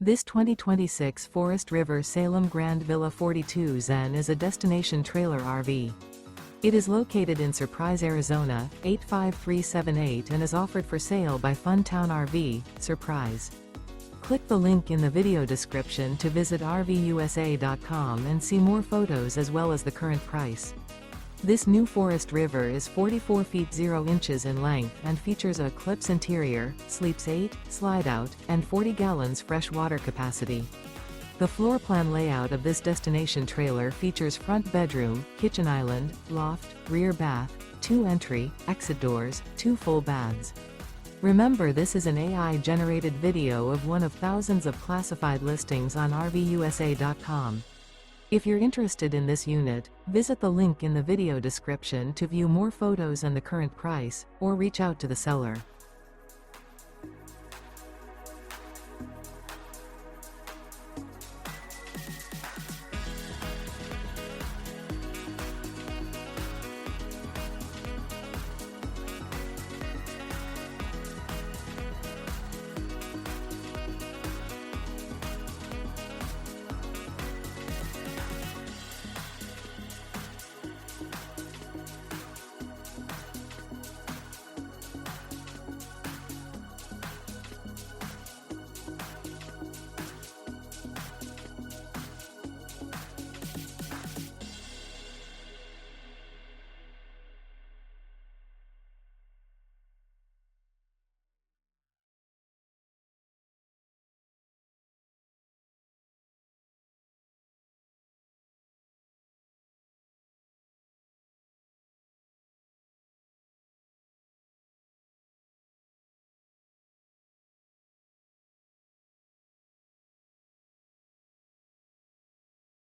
This 2026 Forest River Salem Grand Villa 42 Zen is a destination trailer RV. It is located in Surprise, Arizona, 85378 and is offered for sale by Funtown RV, Surprise. Click the link in the video description to visit RVUSA.com and see more photos as well as the current price. This new Forest River is 44 feet 0 inches in length and features a ECLIPSE interior, sleeps 8, Slideout, and 40 gallons fresh water capacity. The floor plan layout of this destination trailer features front bedroom, kitchen island, loft, rear bath, 2 entry, exit doors, 2 full baths. Remember, this is an AI-generated video of one of thousands of classified listings on RVUSA.com. If you're interested in this unit, visit the link in the video description to view more photos and the current price, or reach out to the seller.